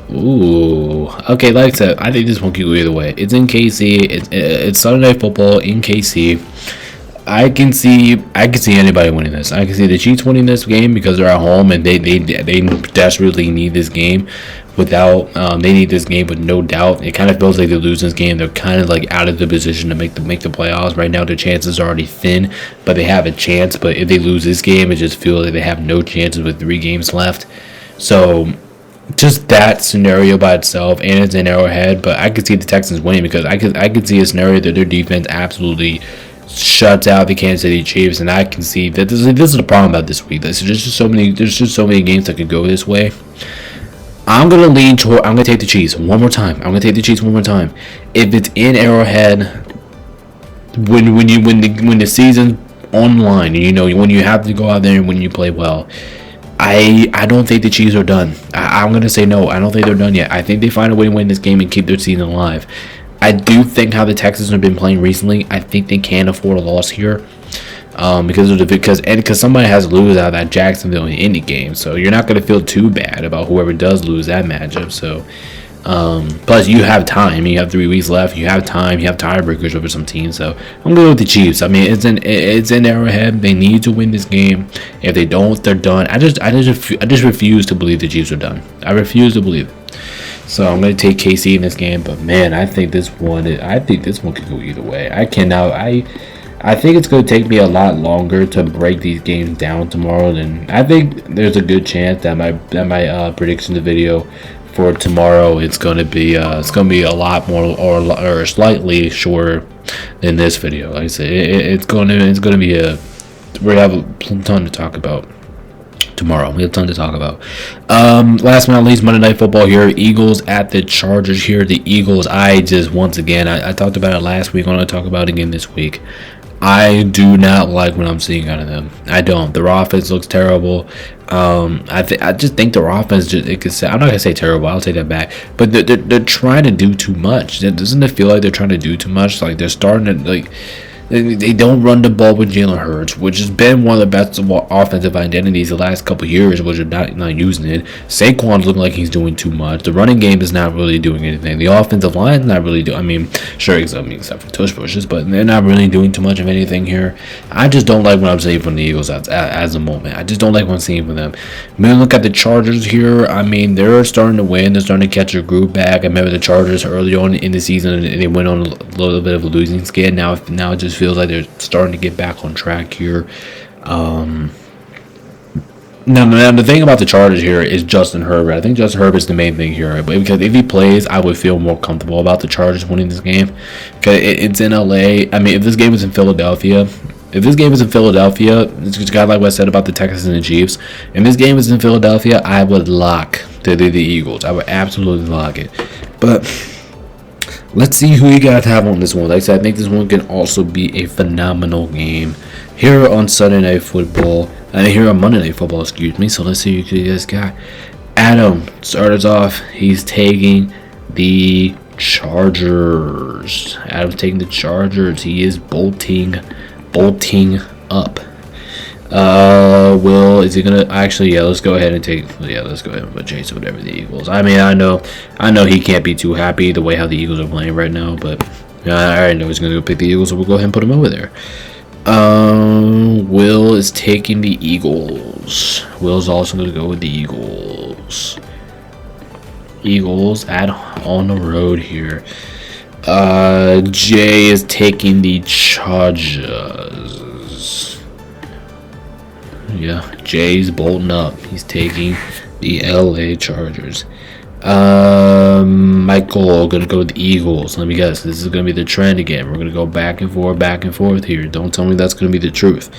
Ooh, okay. Like I said, I think this one could go either way. It's in KC. It's Sunday Night Football in KC. I can see anybody winning this. I can see the Chiefs winning this game because they're at home and they desperately need this game. They need this game with no doubt. It kind of feels like they lose this game. They're kind of like out of the position to make the playoffs right now. Their chances are already thin, but they have a chance. But if they lose this game, it just feels like they have no chances with 3 games left. So just that scenario by itself, and it's in Arrowhead. But I could see the Texans winning because I could see a scenario that their defense absolutely shuts out the Kansas City Chiefs, and I can see that this is the problem about this week. There's just so many games that could go this way. I'm gonna take the Chiefs one more time. If it's in Arrowhead, when the season's online, and when you have to go out there and when you play well, I don't think the Chiefs are done. I'm gonna say no. I don't think they're done yet. I think they find a way to win this game and keep their season alive. I do think how the Texans have been playing recently, I think they can afford a loss here, because somebody has to lose out of that Jacksonville and Indy game, so you're not going to feel too bad about whoever does lose that matchup. So, plus you have time, you have 3 weeks left, you have time, you have tiebreakers over some teams. So I'm going with the Chiefs. I mean, it's in Arrowhead. They need to win this game. If they don't, they're done. I just refuse to believe the Chiefs are done. I refuse to believe it. So I'm going to take KC in this game, but man, I think this one could go either way. I think it's going to take me a lot longer to break these games down tomorrow. Than I think there's a good chance that my predictions video for tomorrow it's going to be a lot more or slightly shorter than this video. Like I said, it's going to be we have a ton to talk about tomorrow. We have a ton to talk about. Last but not least, Monday Night Football here. Eagles at the Chargers here. The Eagles, I talked about it last week. I'm going to talk about it again this week. I do not like what I'm seeing out of them. I don't. Their offense looks terrible. I just think their offense I'm not going to say terrible. I'll take that back. But they're trying to do too much. Doesn't it feel like they're trying to do too much? Like they're starting to They don't run the ball with Jalen Hurts, which has been one of the best offensive identities the last couple of years, which are not using it. Saquon's looking like he's doing too much. The running game is not really doing anything. The offensive line is not really doing. I mean, sure, except for tush pushes, but they're not really doing too much of anything here. I just don't like what I'm seeing from the Eagles as a moment. I just don't like what I'm seeing from them. When we look at the Chargers here, I mean, they're starting to win. They're starting to catch their groove back. I remember the Chargers early on in the season, and they went on a little bit of a losing skid. Now it just feels like they're starting to get back on track here. Now the thing about the Chargers here is Justin Herbert. I think Justin Herbert is the main thing here, but because if he plays, I would feel more comfortable about the Chargers winning this game. Because it's in LA. I mean, if this game was in Philadelphia, If this game is in Philadelphia, it's just kind of like what I said about the Texans and the Chiefs. If this game is in Philadelphia, I would lock the Eagles. I would absolutely lock it. But let's see who you guys have on this one. Like I said, I think this one can also be a phenomenal game here on Sunday Night Football. Here on Monday Night Football, excuse me. So let's see who you guys got. Adam starts off. He's taking the Chargers. Adam's taking the Chargers. He is bolting up. Will, is he gonna actually? Yeah, let's go ahead and take. Yeah, let's go ahead and put Jason whatever the Eagles. I mean, I know he can't be too happy the way how the Eagles are playing right now, but I already know he's gonna go pick the Eagles, so we'll go ahead and put him over there. Will is taking the Eagles. Will's also gonna go with the Eagles. Eagles on the road here. Jay is taking the Chargers. Yeah, Jay's bolting up. He's taking the LA Chargers. Michael gonna go with the Eagles. Let me guess. This is gonna be the trend again. We're gonna go back and forth here. Don't tell me that's gonna be the truth.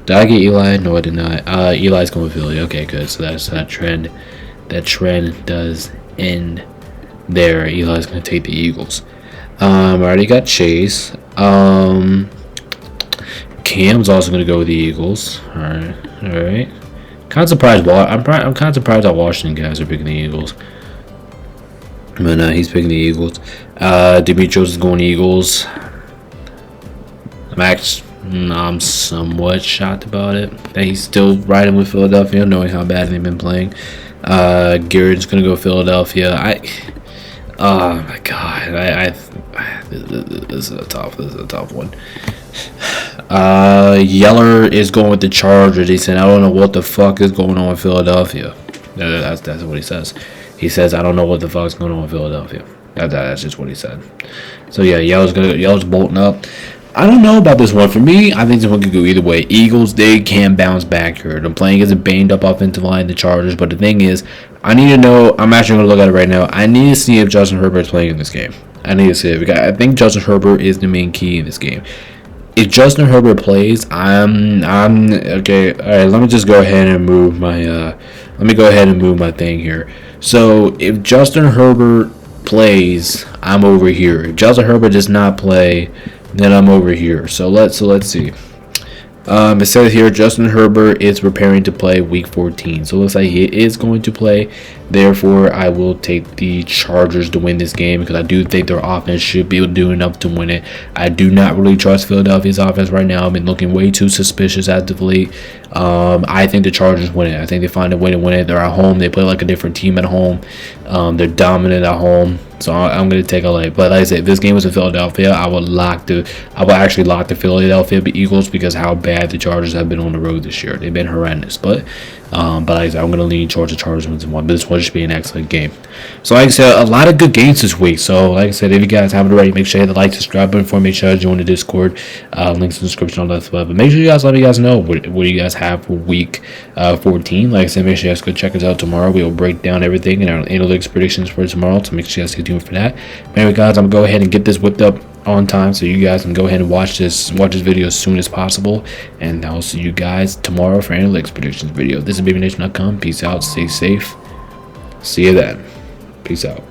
Did I get Eli? No, I did not. Eli's going with Philly. Okay, good. So that's that trend. That trend does end there. Eli's gonna take the Eagles. I already got Chase. Cam's also gonna go with the Eagles. All right. Kind of surprised. I'm kind of surprised that Washington guys are picking the Eagles. But he's picking the Eagles. Demetrios is going Eagles. I'm somewhat shocked about it that he's still riding with Philadelphia, knowing how bad they've been playing. Garrett's gonna go Philadelphia. Oh my God. This is a tough one. Yeller is going with the Chargers. He said, I don't know what the fuck is going on with Philadelphia. That's what he says. He says, I don't know what the fuck's going on with Philadelphia. That's just what he said. So yeah, Yellow's bolting up. I don't know about this one. For me, I think this one could go either way. Eagles, they can bounce back here. They're playing against a banged up offensive line, the Chargers. But the thing is, I need to know. I'm actually going to look at it right now. I need to see if Justin Herbert is playing in this game. I need to see it because I think Justin Herbert is the main key in this game. If Justin Herbert plays, I'm okay. All right, let me just go ahead and move my thing here. So if Justin Herbert plays, I'm over here. If Justin Herbert does not play, then I'm over here. So let's see. It says here Justin Herbert is preparing to play Week 14. So it looks like he is going to play. Therefore, I will take the Chargers to win this game because I do think their offense should be able to do enough to win it. I do not really trust Philadelphia's offense right now. I've been looking way too suspicious as of late. I think the Chargers win it. I think they find a way to win it. They're at home. They play like a different team at home. They're dominant at home. So I'm going to take a leg. But like I said, if this game was in Philadelphia, I would actually lock the Philadelphia Eagles because how bad the Chargers have been on the road this year. They've been horrendous. But like I said, I'm going to lean towards the Chargers wins in one. But this one should be an excellent game. So like I said, a lot of good games this week. So like I said, if you guys haven't already, make sure you hit the like, subscribe button for me. Make sure you join the Discord. Links in the description, all that stuff. But make sure you guys let me guys know what you guys have for week 14. Like I said, make sure you guys go check us out tomorrow. We will break down everything in our analytics predictions for tomorrow. So make sure you guys stay tuned for that. But anyway, guys, I'm going to go ahead and get this whipped up on time so you guys can go ahead and watch this video as soon as possible. And I'll see you guys tomorrow for analytics predictions video. This is BabyNation.com. Peace out. Stay safe. See you then. Peace out.